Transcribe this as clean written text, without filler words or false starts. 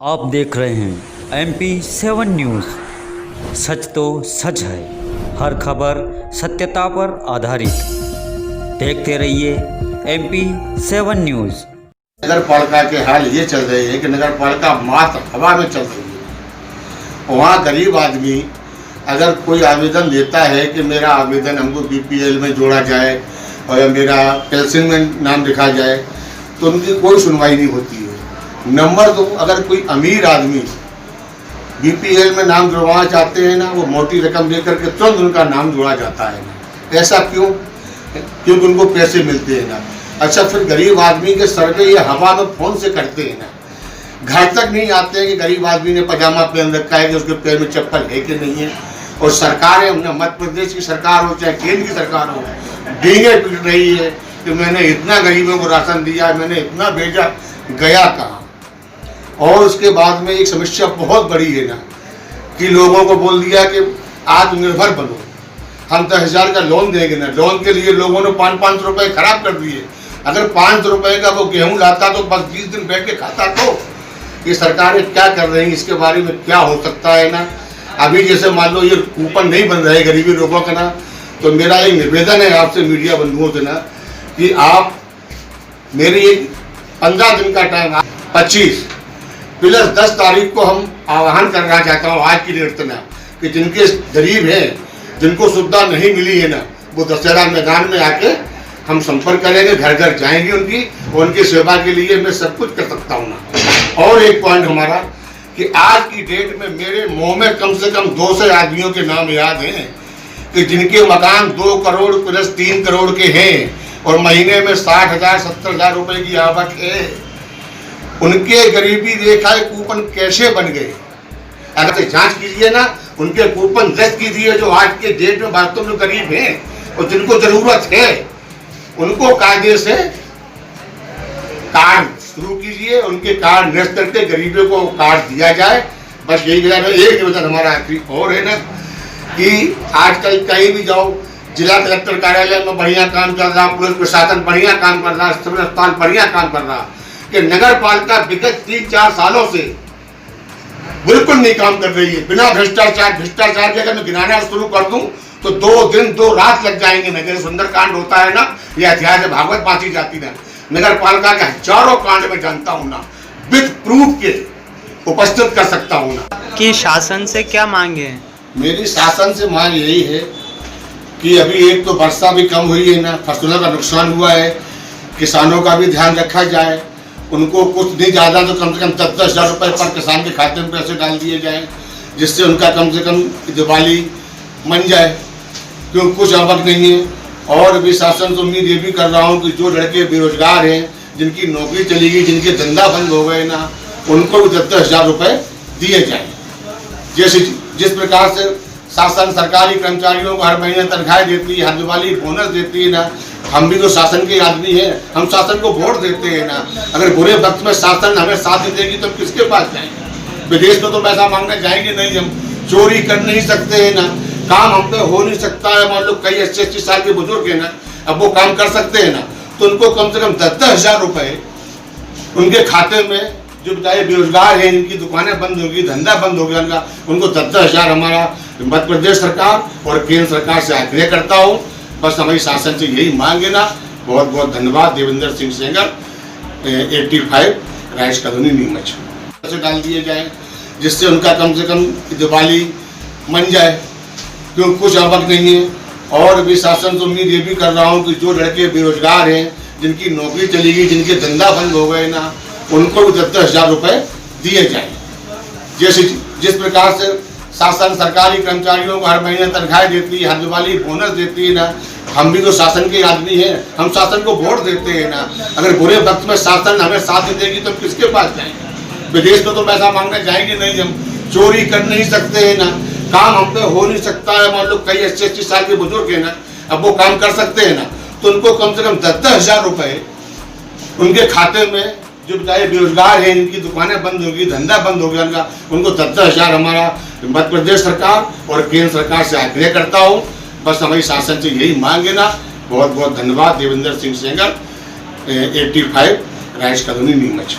आप देख रहे हैं MP7 न्यूज़। सच तो सच है, हर खबर सत्यता पर आधारित। देखते रहिए MP7 न्यूज़। नगर पालिका के हाल ये चल रहे हैं कि नगर पालिका मात्र हवा में चल रही है। वहाँ गरीब आदमी अगर कोई आवेदन देता है कि मेरा आवेदन हमको BPL में जोड़ा जाए और मेरा पेंशन में नाम लिखा जाए, तो उनकी कोई सुनवाई नहीं होती है। नंबर 2, अगर कोई अमीर आदमी BPL में नाम जुड़वाना चाहते हैं ना, वो मोटी रकम देकर के तुरंत उनका नाम जोड़ा जाता है ना। ऐसा क्यों? क्योंकि उनको पैसे मिलते हैं ना। अच्छा, फिर गरीब आदमी के सर्वे ये हवा में फ़ोन से करते हैं ना, घर तक नहीं आते हैं कि गरीब आदमी ने पजामा पहन रखा है कि उसके पैर में चप्पल है कि नहीं है। और सरकारें, मध्य प्रदेश की सरकार हो चाहे केंद्र की सरकार हो, डींगे पीट रही है कि मैंने इतना गरीबों को राशन दिया, मैंने इतना भेजा, गया कहाँ। और उसके बाद में एक समस्या बहुत बड़ी है ना कि लोगों को बोल दिया कि आत्मनिर्भर बनो, हम 10,000 का लोन देंगे ना। लोन के लिए लोगों ने 500 रुपये खराब कर दिए। अगर 500 रुपये का वो गेहूं लाता तो बस 20 दिन बैठ के खाता। तो ये सरकारें क्या कर रही हैं, इसके बारे में क्या हो सकता है ना। अभी जैसे मान लो ये कूपन नहीं बन रहे गरीबी रोगों का ना, तो मेरा एक निवेदन है आपसे मीडिया बंधुओं से ना कि आप मेरी 15 दिन का टाइम 25 प्लस 10 तारीख को हम आह्वान करना चाहता हूँ आज की डेट ना, कि जिनके गरीब हैं, जिनको सुविधा नहीं मिली है ना, वो दशहरा मैदान में आके हम संपर्क करेंगे, घर घर जाएंगे उनकी सेवा के लिए मैं सब कुछ कर सकता हूँ ना। और एक पॉइंट हमारा कि आज की डेट में मेरे मुंह में कम से कम 200 आदमियों के नाम याद हैं कि जिनके मकान 2 करोड़ प्लस 3 करोड़ के हैं और महीने में 60,000 70,000 रुपए की आवक है। उनके गरीबी रेखा कूपन कैसे बन गए, अगर जांच कीजिए ना, उनके कूपन रद्द कीजिए जो आज के डेट में वास्तव में गरीब हैं और जिनको जरूरत है, उनको कायदे से कार्ड शुरू कीजिए, उनके कार्ड निरस्त करके गरीबों को कार्ड दिया जाए। बस यही एक निवेदन हमारा आखिरी और है ना कि आजकल कहीं भी जाओ, जिला कलेक्टर कार्यालय में बढ़िया काम चल रहा, पुलिस प्रशासन बढ़िया काम कर रहा, सिविल अस्पताल बढ़िया काम कर रहा, कि नगर पालिका विगत 3-4 सालों से बिल्कुल नहीं काम कर रही है। बिना भ्रष्टाचार के अगर मैं गिनाना शुरू कर दूं तो 2 दिन 2 रात लग जाएंगे ना। जैसे सुंदरकांड होता है ना, या अध्याय से भागवत बांटी जाती ना, नगर पालिका के हजारों कांड में जानता हूं ना, विद प्रूफ के उपस्थित कर सकता हूं ना। कि शासन से क्या मांगे हैं? मेरी शासन से मांग यही है कि अभी एक तो वर्षा भी कम हुई है ना, फसलों का नुकसान हुआ है, किसानों का भी ध्यान रखा जाए। उनको कुछ नहीं ज़्यादा तो कम से कम 10-10 हज़ार रुपये पर किसान के खाते में पैसे डाल दिए जाएं, जिससे उनका कम से कम दिवाली मन जाए, क्योंकि कुछ आवक नहीं है। और भी शासन से उम्मीद ये भी कर रहा हूँ कि जो लड़के बेरोजगार हैं, जिनकी नौकरी चली गई, जिनके धंधा बंद हो गए ना, उनको भी 10-10 हज़ार रुपये दिए जाएँ। जैसे जिस प्रकार से शासन सरकारी कर्मचारियों को हर महीने तनख्वाह देती है, हर दिवाली बोनस देती है ना, हम भी तो शासन के आदमी हैं, हम शासन को वोट देते हैं ना। अगर बुरे वक्त में शासन हमें साथ नहीं देगी तो हम किसके पास जाएंगे? विदेश में तो पैसा मांगने जाएंगे नहीं, हम चोरी कर नहीं सकते हैं ना, काम हम पे हो नहीं सकता है। मान लो कई 80-80 साल के बुजुर्ग हैं ना, अब वो काम कर सकते हैं ना, तो उनको कम से कम 10-10 हज़ार रुपये उनके खाते में, जो बेचारे बेरोजगार हैं, जिनकी दुकानें बंद होगी, धंधा बंद हो गया उनका, उनको 10-10 हज़ार हमारा मध्य प्रदेश सरकार और केंद्र सरकार से आग्रह करता हूँ। बस हमारी शासन से यही मांगे ना। बहुत बहुत धन्यवाद। Devendra Singh Sengar, 85 rice colony Neemuch. पैसे डाल दिए जाएं, जिससे उनका कम से कम दिवाली मन जाए, क्योंकि कुछ आवक नहीं है। और भी शासन से उम्मीद ये भी कर रहा हूँ कि जो लड़के बेरोजगार हैं, जिनकी नौकरी चली गई, जिनके धंधा बंद हो गए ना, उनको भी 10-10 हज़ार रुपये दिए जाएँ। जैसे जिस प्रकार से शासन सरकारी कर्मचारियों को हर महीने तनख्वाह देती है, हर दिवाली बोनस देती है ना, हम भी तो शासन के आदमी हैं, हम शासन को वोट देते हैं ना। अगर बुरे वक्त में शासन हमें साथ नहीं देगी तो हम किसके पास जाएंगे? विदेश में तो पैसा मांगने जाएंगे नहीं, हम चोरी कर नहीं सकते हैं ना, काम हम पे हो नहीं सकता है। मान लो कई 80-80 साल के बुजुर्ग हैं ना, अब वो काम कर सकते हैं ना, तो उनको कम से कम 10-10 हज़ार रुपये उनके खाते में, जो बेचारे बेरोजगार हैं, जिनकी दुकानें बंद होगी, धंधा बंद हो गया उनका, उनको 10-10 हज़ार हमारा मध्य प्रदेश सरकार और केंद्र सरकार से आग्रह करता हूँ। बस हमारी शासन से यही मांगे ना। बहुत बहुत धन्यवाद। Devendra Singh Sengar, 85 rice colony Neemuch.